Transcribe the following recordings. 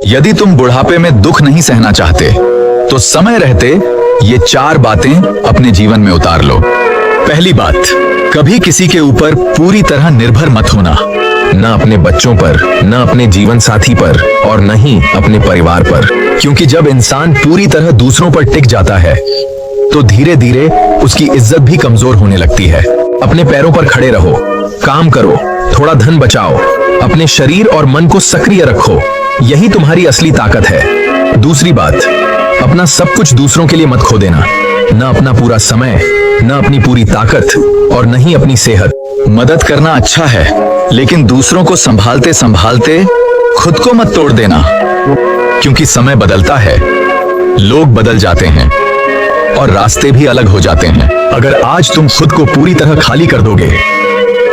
यदि तुम बुढ़ापे में दुख नहीं सहना चाहते तो समय रहते ये 4 बातें अपने जीवन में उतार लो। पहली बात, कभी किसी के ऊपर पूरी तरह निर्भर मत होना, न अपने बच्चों पर, न अपने जीवन साथी पर और न ही अपने परिवार पर, क्योंकि जब इंसान पूरी तरह दूसरों पर टिक जाता है तो धीरे धीरे उसकी इज्जत भी कमजोर होने लगती है। अपने पैरों पर खड़े रहो, काम करो, थोड़ा धन बचाओ, अपने शरीर और मन को सक्रिय रखो, यही तुम्हारी असली ताकत है। दूसरी बात, अपना सब कुछ दूसरों के लिए मत खो देना, न अपना पूरा समय, न अपनी पूरी ताकत और न ही अपनी सेहत। मदद करना अच्छा है, लेकिन दूसरों को संभालते संभालते खुद को मत तोड़ देना, क्योंकि समय बदलता है, लोग बदल जाते हैं और रास्ते भी अलग हो जाते हैं। अगर आज तुम खुद को पूरी तरह खाली कर दोगे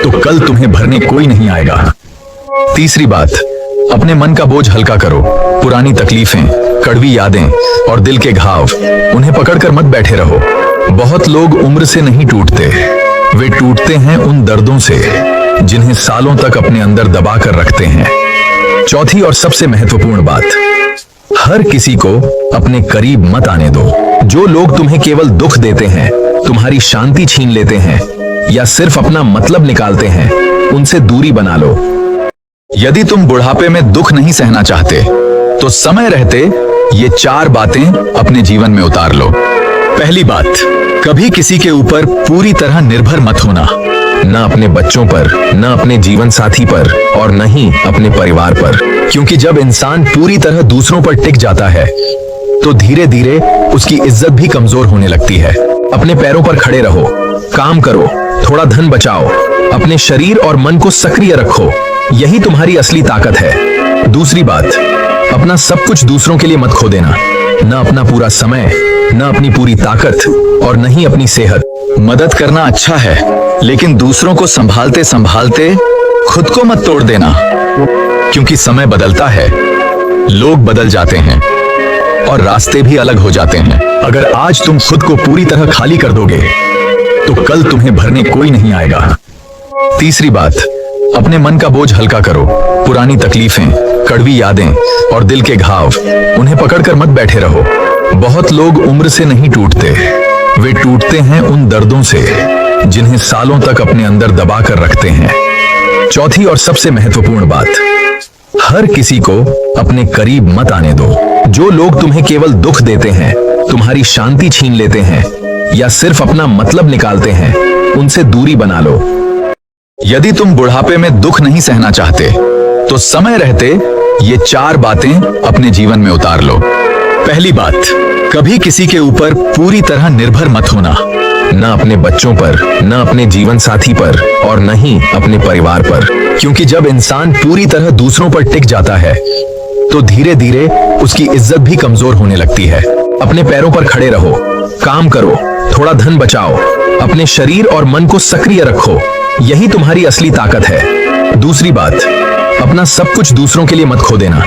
तो कल तुम्हें भरने कोई नहीं आएगा। तीसरी बात, अपने मन का बोझ हल्का करो। पुरानी तकलीफें, कड़वी यादें और दिल के घाव, उन्हें पकड़कर मत बैठे रहो। बहुत लोग उम्र से नहीं टूटते, वे टूटते हैं उन दर्दों से जिन्हें सालों तक अपने अंदर दबा कर रखते हैं। चौथी और सबसे महत्वपूर्ण बात, हर किसी को अपने करीब मत आने दो। जो लोग तुम्हें केवल दुख देते हैं, तुम्हारी शांति छीन लेते हैं या सिर्फ अपना मतलब निकालते हैं, उनसे दूरी बना लो। यदि तुम बुढ़ापे में दुख नहीं सहना चाहते तो समय रहते ये 4 बातें अपने जीवन में उतार लो। पहली बात, कभी किसी के ऊपर पूरी तरह निर्भर मत होना, न अपने बच्चों पर, न अपने जीवन साथी पर और न ही अपने परिवार पर, क्योंकि जब इंसान पूरी तरह दूसरों पर टिक जाता है तो धीरे धीरे उसकी इज्जत भी कमजोर होने लगती है। अपने पैरों पर खड़े रहो, काम करो, थोड़ा धन बचाओ, अपने शरीर और मन को सक्रिय रखो, यही तुम्हारी असली ताकत है। दूसरी बात, अपना सब कुछ दूसरों के लिए मत खो देना, न अपना पूरा समय, न अपनी पूरी ताकत और न ही अपनी सेहत। मदद करना अच्छा है, लेकिन दूसरों को संभालते संभालते खुद को मत तोड़ देना, क्योंकि समय बदलता है, लोग बदल जाते हैं और रास्ते भी अलग हो जाते हैं। अगर आज तुम खुद को पूरी तरह खाली कर दोगे तो कल तुम्हें भरने कोई नहीं आएगा। तीसरी बात, अपने मन का बोझ हल्का करो। पुरानी तकलीफें, कड़वी यादें और दिल के घाव, उन्हें पकड़कर मत बैठे रहो। बहुत लोग उम्र से नहीं टूटते, वे टूटते हैं उन दर्दों से जिन्हें सालों तक अपने अंदर दबा कर रखते हैं। चौथी और सबसे महत्वपूर्ण बात, हर किसी को अपने करीब मत आने दो। जो लोग तुम्हें केवल दुख देते हैं, तुम्हारी शांति छीन लेते हैं या सिर्फ अपना मतलब निकालते हैं, उनसे दूरी बना लो। यदि तुम बुढ़ापे में दुख नहीं सहना चाहते तो समय रहते ये 4 बातें अपने जीवन में उतार लो। पहली बात, कभी किसी के ऊपर पूरी तरह निर्भर मत होना, न अपने बच्चों पर, न अपने जीवन साथी पर और न ही अपने परिवार पर, क्योंकि जब इंसान पूरी तरह दूसरों पर टिक जाता है तो धीरे धीरे उसकी इज्जत भी कमजोर होने लगती है। अपने पैरों पर खड़े रहो, काम करो, थोड़ा धन बचाओ, अपने शरीर और मन को सक्रिय रखो, यही तुम्हारी असली ताकत है। दूसरी बात, अपना सब कुछ दूसरों के लिए मत खो देना,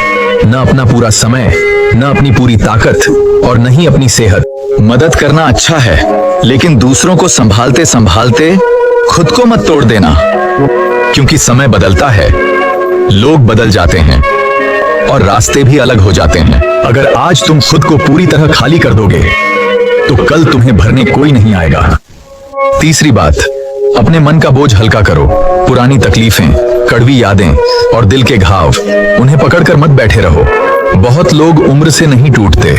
न अपना पूरा समय, न अपनी पूरी ताकत और न ही अपनी सेहत। मदद करना अच्छा है, लेकिन दूसरों को संभालते संभालते खुद को मत तोड़ देना, क्योंकि समय बदलता है, लोग बदल जाते हैं और रास्ते भी अलग हो जाते हैं। अगर आज तुम खुद को पूरी तरह खाली कर दोगे तो कल तुम्हें भरने कोई नहीं आएगा। तीसरी बात, अपने मन का बोझ हल्का करो। पुरानी तकलीफें, कड़वी यादें और दिल के घाव, उन्हें पकड़कर मत बैठे रहो। बहुत लोग उम्र से नहीं टूटते,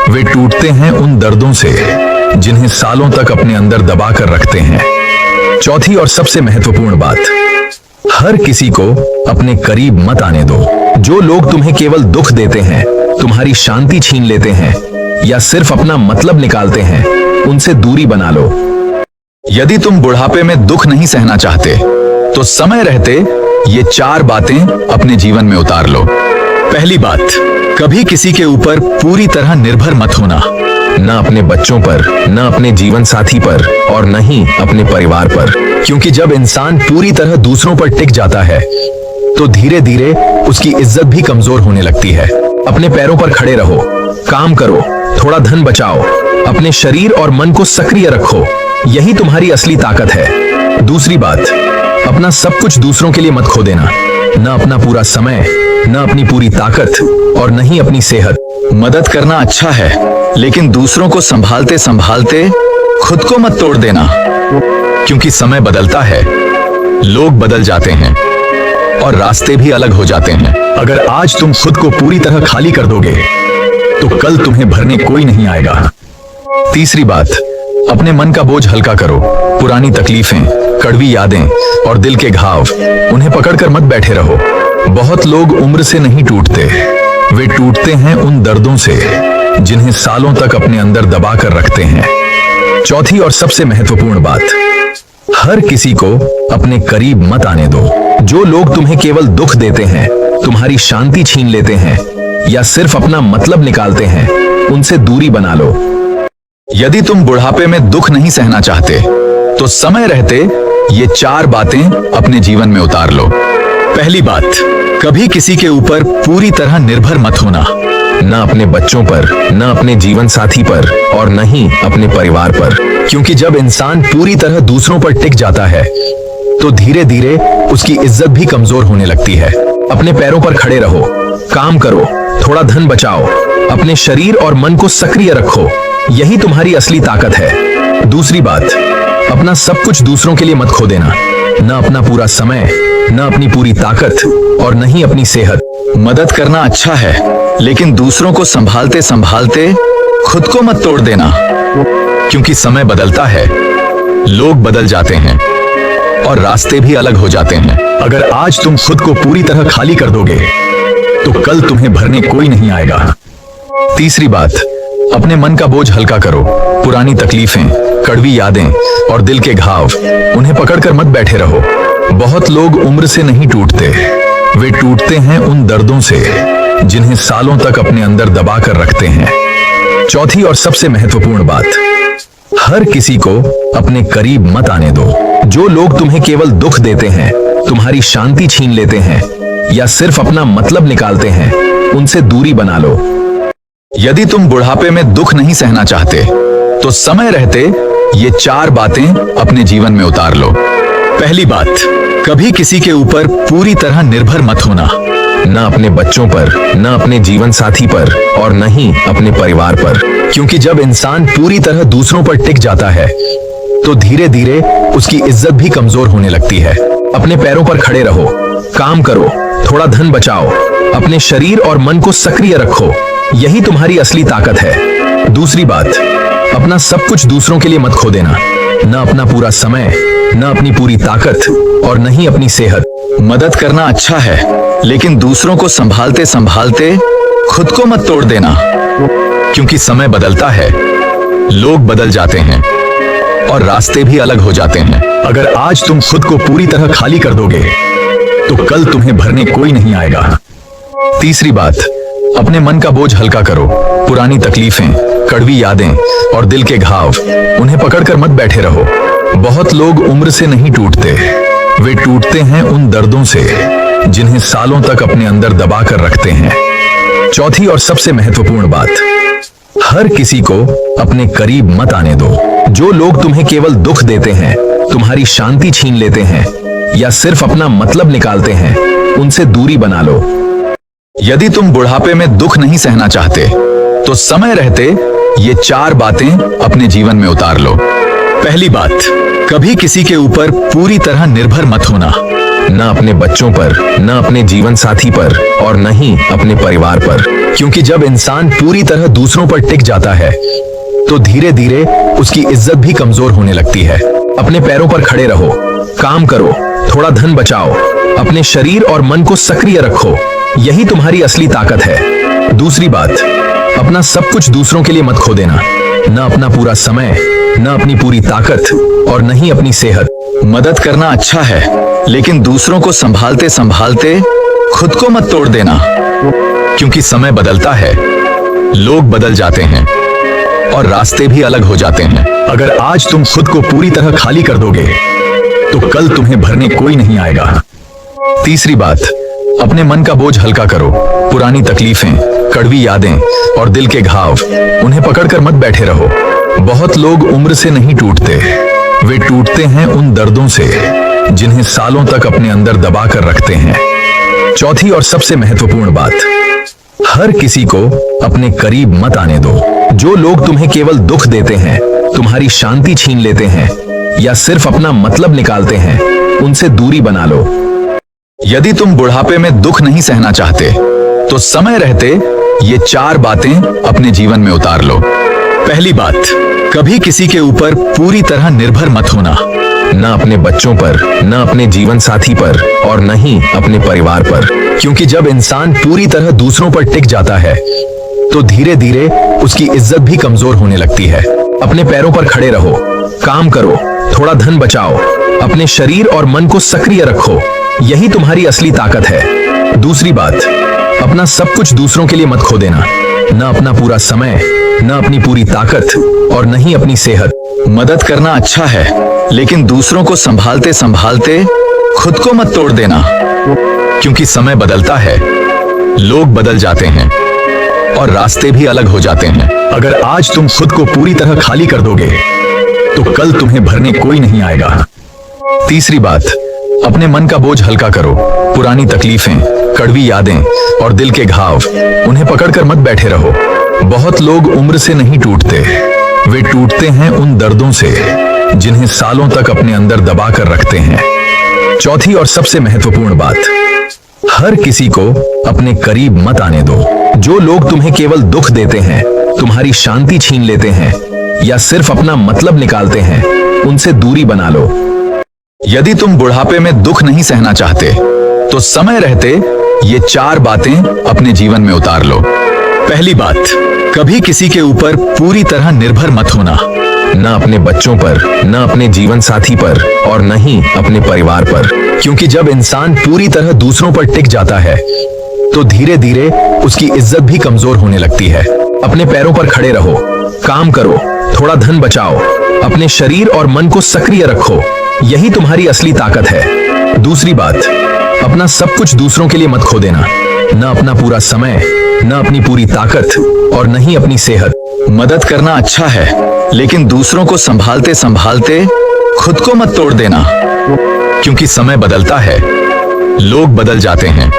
वे टूटते हैं उन दर्दों से जिन्हें सालों तक अपने अंदर दबा कर रखते हैं। चौथी और सबसे महत्वपूर्ण बात, हर किसी को अपने करीब मत आने दो। जो लोग तुम्हें केवल दुख देते हैं, तुम्हारी शांति छीन लेते हैं या सिर्फ अपना मतलब निकालते हैं, उनसे दूरी बना लो। यदि तुम बुढ़ापे में दुख नहीं सहना चाहते तो समय रहते ये 4 बातें अपने जीवन में उतार लो। पहली बात, कभी किसी के ऊपर पूरी तरह निर्भर मत होना, न अपने बच्चों पर, न अपने जीवन साथी पर और न ही अपने परिवार पर, क्योंकि जब इंसान पूरी तरह दूसरों पर टिक जाता है तो धीरे धीरे उसकी इज्जत भी कमजोर होने लगती है। अपने पैरों पर खड़े रहो, काम करो, थोड़ा धन बचाओ, अपने शरीर और मन को सक्रिय रखो, यही तुम्हारी असली ताकत है। दूसरी बात, अपना सब कुछ दूसरों के लिए मत खो देना, न अपना पूरा समय, न अपनी पूरी ताकत और न ही अपनी सेहत। मदद करना अच्छा है, लेकिन दूसरों को संभालते संभालते खुद को मत तोड़ देना, क्योंकि समय बदलता है, लोग बदल जाते हैं और रास्ते भी अलग हो जाते हैं। अगर आज तुम खुद को पूरी तरह खाली कर दोगे तो कल तुम्हें भरने कोई नहीं आएगा। तीसरी बात, अपने मन का बोझ हल्का करो। पुरानी तकलीफें, कड़वी यादें और दिल के घाव, उन्हें पकड़कर मत बैठे रहो। बहुत लोग उम्र से नहीं टूटते, वे टूटते हैं उन दर्दों से जिन्हें सालों तक अपने अंदर दबा कर रखते हैं। चौथी और सबसे महत्वपूर्ण बात, हर किसी को अपने करीब मत आने दो। जो लोग तुम्हें केवल दुख देते हैं, तुम्हारी शांति छीन लेते हैं या सिर्फ अपना मतलब निकालते हैं, उनसे दूरी बना लो। यदि तुम बुढ़ापे में दुख नहीं सहना चाहते तो समय रहते ये 4 बातें अपने जीवन में उतार लो। पहली बात, कभी किसी के ऊपर पूरी तरह निर्भर मत होना, न अपने बच्चों पर, न अपने जीवन साथी पर और न ही अपने परिवार पर। क्योंकि जब इंसान पूरी तरह दूसरों पर टिक जाता है तो धीरे धीरे उसकी इज्जत भी कमजोर होने लगती है। अपने पैरों पर खड़े रहो, काम करो, थोड़ा धन बचाओ, अपने शरीर और मन को सक्रिय रखो, यही तुम्हारी असली ताकत है। दूसरी बात, अपना सब कुछ दूसरों के लिए मत खो देना, न अपना पूरा समय, न अपनी पूरी ताकत और न ही अपनी सेहत। मदद करना अच्छा है, लेकिन दूसरों को संभालते संभालते खुद को मत तोड़ देना, क्योंकि समय बदलता है, लोग बदल जाते हैं और रास्ते भी अलग हो जाते हैं। अगर आज तुम खुद को पूरी तरह खाली कर दोगे तो कल तुम्हें भरने कोई नहीं आएगा। तीसरी बात, अपने मन का बोझ हल्का करो। पुरानी तकलीफें, कड़वी यादें और दिल के घाव, उन्हें पकड़कर मत बैठे रहो। बहुत लोग उम्र से नहीं टूटते, वे टूटते हैं उन दर्दों से जिन्हें सालों तक अपने अंदर दबा कर रखते हैं। चौथी और सबसे महत्वपूर्ण बात, हर किसी को अपने करीब मत आने दो। जो लोग तुम्हें केवल दुख देते हैं, तुम्हारी शांति छीन लेते हैं या सिर्फ अपना मतलब निकालते हैं, उनसे दूरी बना लो। यदि तुम बुढ़ापे में दुख नहीं सहना चाहते तो समय रहते ये 4 बातें अपने जीवन में उतार लो। पहली बात, कभी किसी के ऊपर पूरी तरह निर्भर मत होना, न अपने बच्चों पर, न अपने जीवन साथी पर और न ही अपने परिवार पर। क्योंकि जब इंसान पूरी तरह दूसरों पर टिक जाता है तो धीरे धीरे उसकी इज्जत भी कमजोर होने लगती है। अपने पैरों पर खड़े रहो, काम करो, थोड़ा धन बचाओ, अपने शरीर और मन को सक्रिय रखो, यही तुम्हारी असली ताकत है। दूसरी बात, अपना सब कुछ दूसरों के लिए मत खो देना, न अपना पूरा समय, न अपनी पूरी ताकत और न ही अपनी सेहत। मदद करना अच्छा है, लेकिन दूसरों को संभालते संभालते खुद को मत तोड़ देना, क्योंकि समय बदलता है, लोग बदल जाते हैं और रास्ते भी अलग हो जाते हैं। अगर आज तुम खुद को पूरी तरह खाली कर दोगे तो कल तुम्हें भरने कोई नहीं आएगा। तीसरी बात, अपने मन का बोझ हल्का करो। पुरानी तकलीफें, कड़वी यादें और दिल के घाव, उन्हें पकड़कर मत बैठे रहो। बहुत लोग उम्र से नहीं टूटते, वे टूटते हैं उन दर्दों से जिन्हें सालों तक अपने अंदर दबा कर रखते हैं। चौथी और सबसे महत्वपूर्ण बात, हर किसी को अपने करीब मत आने दो। जो लोग तुम्हें केवल दुख देते हैं, तुम्हारी शांति छीन लेते हैं या सिर्फ अपना मतलब निकालते हैं, उनसे दूरी बना लो। यदि तुम बुढ़ापे में दुख नहीं सहना चाहते तो समय रहते ये 4 बातें अपने जीवन में उतार लो। पहली बात, कभी किसी के ऊपर पूरी तरह निर्भर मत होना, न अपने बच्चों पर, न अपने जीवन साथी पर और न ही अपने परिवार पर। क्योंकि जब इंसान पूरी तरह दूसरों पर टिक जाता है तो धीरे धीरे उसकी इज्जत भी कमजोर होने लगती है। अपने पैरों पर खड़े रहो, काम करो, थोड़ा धन बचाओ, अपने शरीर और मन को सक्रिय रखो, यही तुम्हारी असली ताकत है। दूसरी बात, अपना सब कुछ दूसरों के लिए मत खो देना, न अपना पूरा समय, न अपनी पूरी ताकत और न ही अपनी सेहत। मदद करना अच्छा है, लेकिन दूसरों को संभालते संभालते खुद को मत तोड़ देना, क्योंकि समय बदलता है, लोग बदल जाते हैं और रास्ते भी अलग हो जाते हैं। अगर आज तुम खुद को पूरी तरह खाली कर दोगे तो कल तुम्हें भरने कोई नहीं आएगा। तीसरी बात, अपने मन का बोझ हल्का करो। पुरानी तकलीफें, कड़वी यादें और दिल के घाव, उन्हें पकड़कर मत बैठे रहो। बहुत लोग उम्र से नहीं टूटते, वे टूटते हैं उन दर्दों से जिन्हें सालों तक अपने अंदर दबा कर रखते हैं। चौथी और सबसे महत्वपूर्ण बात, हर किसी को अपने करीब मत आने दो। जो लोग तुम्हें केवल दुख देते हैं, तुम्हारी शांति छीन लेते हैं या सिर्फ अपना मतलब निकालते हैं, उनसे दूरी बना लो। यदि तुम बुढ़ापे में दुख नहीं सहना चाहते तो समय रहते ये 4 बातें अपने जीवन में उतार लो। पहली बात, कभी किसी के ऊपर पूरी तरह निर्भर मत होना, ना अपने बच्चों पर, ना अपने जीवन साथी पर और न ही अपने परिवार पर। क्योंकि जब इंसान पूरी तरह दूसरों पर टिक जाता है तो धीरे धीरे उसकी इज्जत भी कमजोर होने लगती है। अपने पैरों पर खड़े रहो, काम करो, थोड़ा धन बचाओ, अपने शरीर और मन को सक्रिय रखो, यही तुम्हारी असली ताकत है। दूसरी बात, अपना सब कुछ दूसरों के लिए मत खो देना, ना अपना पूरा समय, ना अपनी पूरी ताकत और न ही अपनी सेहत। मदद करना अच्छा है, लेकिन दूसरों को संभालते संभालते खुद को मत तोड़ देना, क्योंकि समय बदलता है, लोग बदल जाते हैं और रास्ते भी अलग हो जाते हैं। अगर आज तुम खुद को पूरी तरह खाली कर दोगे तो कल तुम्हें भरने कोई नहीं आएगा। तीसरी बात, अपने मन का बोझ हल्का करो। पुरानी तकलीफें, कड़वी यादें और दिल के घाव, उन्हें पकड़कर मत बैठे रहो। बहुत लोग उम्र से नहीं टूटते, वे टूटते हैं उन दर्दों से जिन्हें सालों तक अपने अंदर दबा कर रखते हैं। चौथी और सबसे महत्वपूर्ण बात, हर किसी को अपने करीब मत आने दो। जो लोग तुम्हें केवल दुख देते हैं, तुम्हारी शांति छीन लेते हैं या सिर्फ अपना मतलब निकालते हैं, उनसे दूरी बना लो। यदि तुम बुढ़ापे में दुख नहीं सहना चाहते तो समय रहते ये 4 बातें अपने जीवन में उतार लो। पहली बात, कभी किसी के ऊपर पूरी तरह निर्भर मत होना, ना अपने बच्चों पर, ना अपने जीवन साथी पर और न ही अपने परिवार पर। क्योंकि जब इंसान पूरी तरह दूसरों पर टिक जाता है तो धीरे धीरे उसकी इज्जत भी कमजोर होने लगती है। अपने पैरों पर खड़े रहो, काम करो, थोड़ा धन बचाओ, अपने शरीर और मन को सक्रिय रखो, यही तुम्हारी असली ताकत है। दूसरी बात, अपना सब कुछ दूसरों के लिए मत खो देना, ना अपना पूरा समय, ना अपनी पूरी ताकत और न ही अपनी सेहत। मदद करना अच्छा है, लेकिन दूसरों को संभालते संभालते खुद को मत तोड़ देना, क्योंकि समय बदलता है, लोग बदल जाते हैं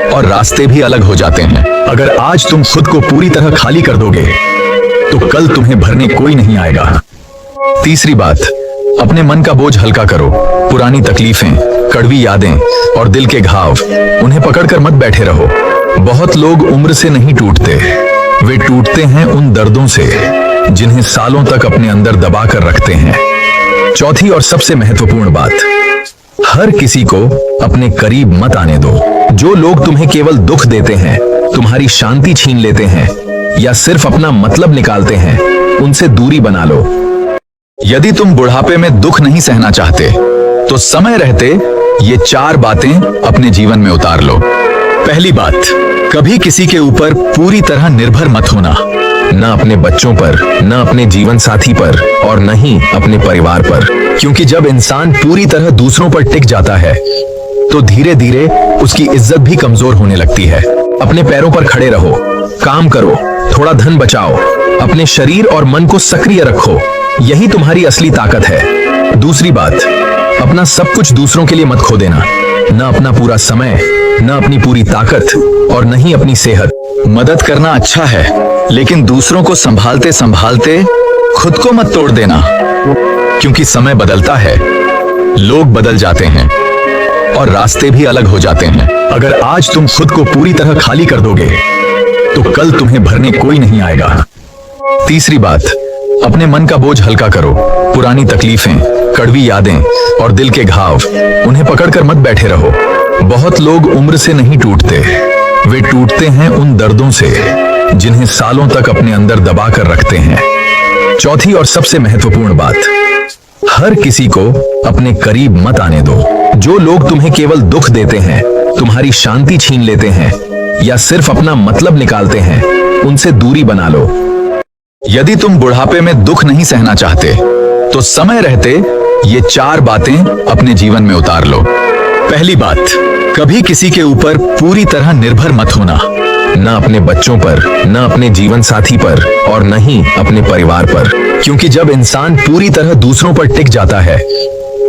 और रास्ते भी अलग हो जाते हैं। अगर आज तुम खुद को पूरी तरह खाली कर दोगे तो कल तुम्हें भरने कोई नहीं आएगा। तीसरी बात, अपने मन का बोझ हल्का करो। पुरानी तकलीफें, कड़वी यादें और दिल के घाव, उन्हें पकड़कर मत बैठे रहो। बहुत लोग उम्र से नहीं टूटते, वे टूटते हैं उन दर्दों से जिन्हें सालों तक अपने अंदर दबा कर रखते हैं। चौथी और सबसे महत्वपूर्ण बात, हर किसी को अपने करीब मत आने दो। जो लोग तुम्हें केवल दुख देते हैं, तुम्हारी शांति छीन लेते हैं या सिर्फ अपना मतलब निकालते हैं, उनसे दूरी बना लो। यदि तुम बुढ़ापे में दुख नहीं सहना चाहते तो समय रहते ये 4 बातें अपने जीवन में उतार लो। पहली बात, कभी किसी के ऊपर पूरी तरह निर्भर मत होना, ना अपने बच्चों पर, ना अपने जीवन साथी पर और न ही अपने परिवार पर। क्योंकि जब इंसान पूरी तरह दूसरों पर टिक जाता है तो धीरे धीरे उसकी इज्जत भी कमजोर होने लगती है। अपने पैरों पर खड़े रहो, काम करो, थोड़ा धन बचाओ, अपने शरीर और मन को सक्रिय रखो, यही तुम्हारी असली ताकत है। दूसरी बात, अपना सब कुछ दूसरों के लिए मत खो देना, ना अपना पूरा समय, ना अपनी पूरी ताकत और न ही अपनी सेहत। मदद करना अच्छा है, लेकिन दूसरों को संभालते संभालते खुद को मत तोड़ देना, क्योंकि समय बदलता है, लोग बदल जाते हैं और रास्ते भी अलग हो जाते हैं। अगर आज तुम खुद को पूरी तरह खाली कर दोगे तो कल तुम्हें भरने कोई नहीं आएगा। तीसरी बात, अपने मन का बोझ हल्का करो। पुरानी तकलीफें, कड़वी यादें और दिल के घाव, उन्हें पकड़कर मत बैठे रहो। बहुत लोग उम्र से नहीं टूटते, वे टूटते हैं उन दर्दों से जिन्हें सालों तक अपने अंदर दबा कर रखते हैं। चौथी और सबसे महत्वपूर्ण बात, हर किसी को अपने करीब मत आने दो। जो लोग तुम्हें केवल दुख देते हैं, तुम्हारी शांति छीन लेते हैं या सिर्फ अपना मतलब निकालते हैं, उनसे दूरी बना लो। यदि तुम बुढ़ापे में दुख नहीं सहना चाहते तो समय रहते ये 4 बातें अपने जीवन में उतार लो। पहली बात, कभी किसी के ऊपर पूरी तरह निर्भर मत होना, ना अपने बच्चों पर, ना अपने जीवन साथी पर और न ही अपने परिवार पर। क्योंकि जब इंसान पूरी तरह दूसरों पर टिक जाता है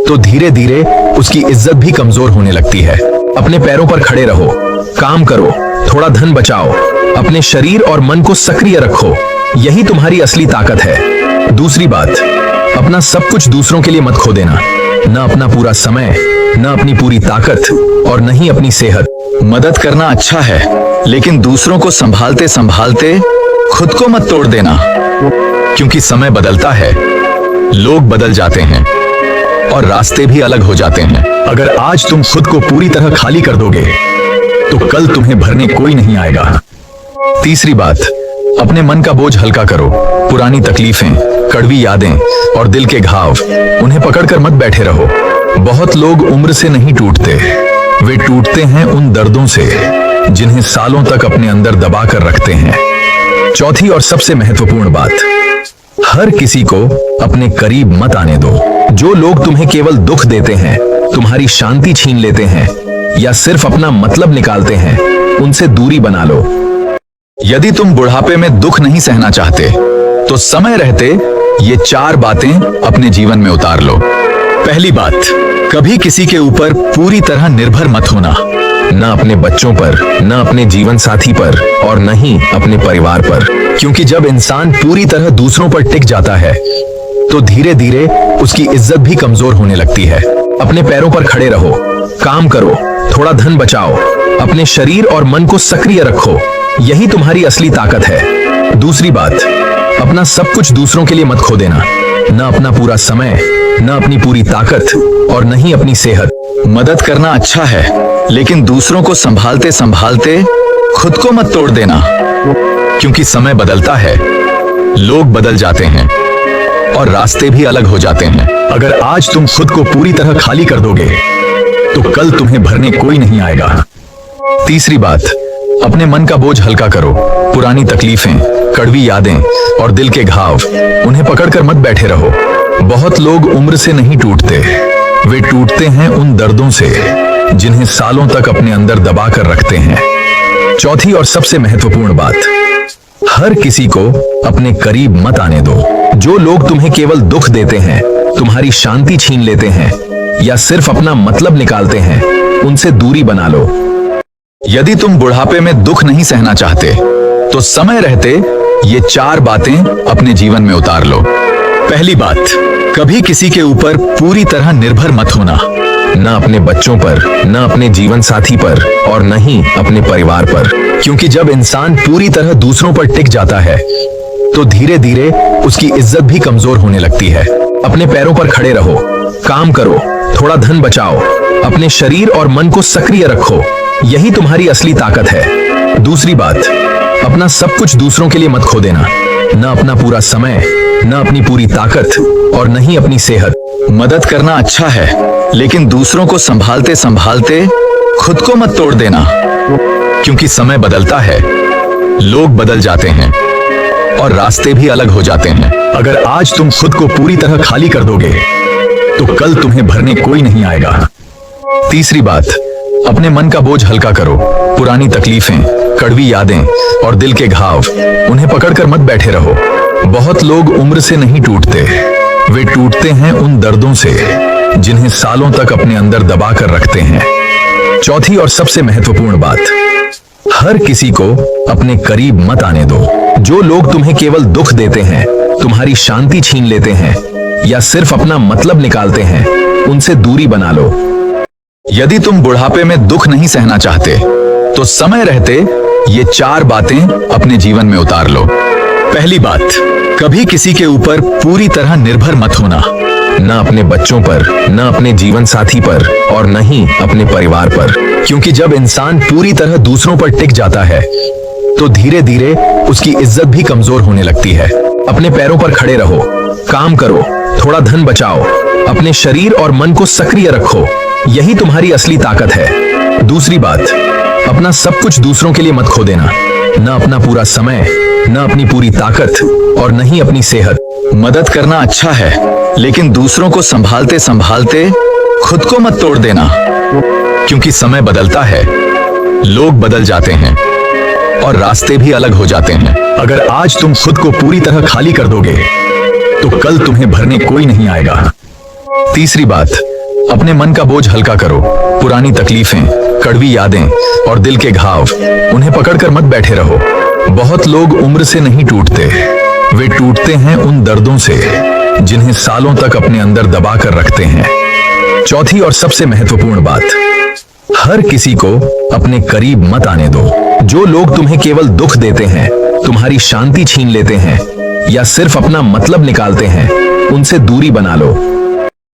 तो धीरे धीरे उसकी इज्जत भी कमजोर होने लगती है। अपने पैरों पर खड़े रहो, काम करो, थोड़ा धन बचाओ, अपने शरीर और मन को सक्रिय रखो, यही तुम्हारी असली ताकत है। दूसरी बात, अपना सब कुछ दूसरों के लिए मत खो देना, न अपना पूरा समय, न अपनी पूरी ताकत और न ही अपनी सेहत। मदद करना अच्छा है, लेकिन दूसरों को संभालते संभालते खुद को मत तोड़ देना, क्योंकि समय बदलता है, लोग बदल जाते हैं और रास्ते भी अलग हो जाते हैं। अगर आज तुम खुद को पूरी तरह खाली कर दोगे तो कल तुम्हें भरने कोई नहीं आएगा। तीसरी बात, अपने मन का बोझ हल्का करो। पुरानी तकलीफें, कड़वी यादें और दिल के घाव, उन्हें पकड़कर मत बैठे रहो। बहुत लोग उम्र से नहीं टूटते, वे टूटते हैं उन दर्दों से जिन्हें सालों तक अपने अंदर दबा कर रखते हैं। चौथी और सबसे महत्वपूर्ण बात, हर किसी को अपने करीब मत आने दो। जो लोग तुम्हें केवल दुख देते हैं, तुम्हारी शांति छीन लेते हैं या सिर्फ अपना मतलब निकालते हैं, उनसे दूरी बना लो। यदि तुम बुढ़ापे में दुख नहीं सहना चाहते तो समय रहते ये 4 बातें अपने जीवन में उतार लो। पहली बात, कभी किसी के ऊपर पूरी तरह निर्भर मत होना, न अपने बच्चों पर, न अपने जीवन साथी पर और न ही अपने परिवार पर, क्योंकि जब इंसान पूरी तरह दूसरों पर टिक जाता है तो धीरे धीरे उसकी इज्जत भी कमजोर होने लगती है। अपने पैरों पर खड़े रहो, काम करो, थोड़ा धन बचाओ, अपने शरीर और मन को सक्रिय रखो, यही तुम्हारी असली ताकत है। दूसरी बात, अपना सब कुछ दूसरों के लिए मत खो देना, न अपना पूरा समय, न अपनी पूरी ताकत और न ही अपनी सेहत। मदद करना अच्छा है, लेकिन दूसरों को संभालते संभालते खुद को मत तोड़ देना, क्योंकि समय बदलता है, लोग बदल जाते हैं और रास्ते भी अलग हो जाते हैं। अगर आज तुम खुद को पूरी तरह खाली कर दोगे तो कल तुम्हें भरने कोई नहीं आएगा। तीसरी बात, अपने मन का बोझ हल्का करो। पुरानी तकलीफें, कड़वी यादें और दिल के घाव, उन्हें पकड़कर मत बैठे रहो। बहुत लोग उम्र से नहीं टूटते, वे टूटते हैं उन दर्दों से जिन्हें सालों तक अपने अंदर दबा कर रखते हैं। चौथी और सबसे महत्वपूर्ण बात, हर किसी को अपने करीब मत आने दो। जो लोग तुम्हें केवल दुख देते हैं, तुम्हारी शांति छीन लेते हैं या सिर्फ अपना मतलब निकालते हैं, उनसे दूरी बना लो। यदि तुम बुढ़ापे में दुख नहीं सहना चाहते तो समय रहते ये 4 बातें अपने जीवन में उतार लो। पहली बात, कभी किसी के ऊपर पूरी तरह निर्भर मत होना, न अपने बच्चों पर, न अपने जीवन साथी पर और न ही अपने परिवार पर, क्योंकि जब इंसान पूरी तरह दूसरों पर टिक जाता है तो धीरे धीरे उसकी इज्जत भी कमजोर होने लगती है। अपने पैरों पर खड़े रहो, काम करो, थोड़ा धन बचाओ, अपने शरीर और मन को सक्रिय रखो, यही तुम्हारी असली ताकत है। दूसरी बात, अपना सब कुछ दूसरों के लिए मत खो देना, न अपना पूरा समय, न अपनी पूरी ताकत और न ही अपनी सेहत। मदद करना अच्छा है, लेकिन दूसरों को संभालते संभालते खुद को मत तोड़ देना, क्योंकि समय बदलता है, लोग बदल जाते हैं और रास्ते भी अलग हो जाते हैं। अगर आज तुम खुद को पूरी तरह खाली कर दोगे तो कल तुम्हें भरने कोई नहीं आएगा। तीसरी बात, अपने मन का बोझ हल्का करो। पुरानी तकलीफें, कड़वी यादें और दिल के घाव, उन्हें पकड़कर मत बैठे रहो। बहुत लोग उम्र से नहीं टूटते, वे टूटते हैं उन दर्दों से जिन्हें सालों तक अपने अंदर दबा कर रखते हैं। चौथी और सबसे महत्वपूर्ण बात, हर किसी को अपने करीब मत आने दो। जो लोग तुम्हें केवल दुख देते हैं, तुम्हारी शांति छीन लेते हैं या सिर्फ अपना मतलब निकालते हैं, उनसे दूरी बना लो। यदि तुम बुढ़ापे में दुख नहीं सहना चाहते तो समय रहते ये 4 बातें अपने जीवन में उतार लो। पहली बात, कभी किसी के ऊपर पूरी तरह निर्भर मत होना, न अपने बच्चों पर, न अपने जीवन साथी पर और न ही अपने परिवार पर, क्योंकि जब इंसान पूरी तरह दूसरों पर टिक जाता है तो धीरे धीरे उसकी इज्जत भी कमजोर होने लगती है। अपने पैरों पर खड़े रहो, काम करो, थोड़ा धन बचाओ, अपने शरीर और मन को सक्रिय रखो, यही तुम्हारी असली ताकत है। दूसरी बात, अपना सब कुछ दूसरों के लिए मत खो देना, न अपना पूरा समय, न अपनी पूरी ताकत और न ही अपनी सेहत। मदद करना अच्छा है, लेकिन दूसरों को संभालते संभालते खुद को मत तोड़ देना, क्योंकि समय बदलता है, लोग बदल जाते हैं और रास्ते भी अलग हो जाते हैं। अगर आज तुम खुद को पूरी तरह खाली कर दोगे तो कल तुम्हें भरने कोई नहीं आएगा। तीसरी बात, अपने मन का बोझ हल्का करो। पुरानी तकलीफें, कड़वी यादें और दिल के घाव, उन्हें पकड़कर मत बैठे रहो। बहुत लोग उम्र से नहीं टूटते, वे टूटते हैं उन दर्दों से जिन्हें सालों तक अपने अंदर दबा कर रखते हैं। चौथी और सबसे महत्वपूर्ण बात, हर किसी को अपने करीब मत आने दो। जो लोग तुम्हें केवल दुख देते हैं, तुम्हारी शांति छीन लेते हैं या सिर्फ अपना मतलब निकालते हैं, उनसे दूरी बना लो।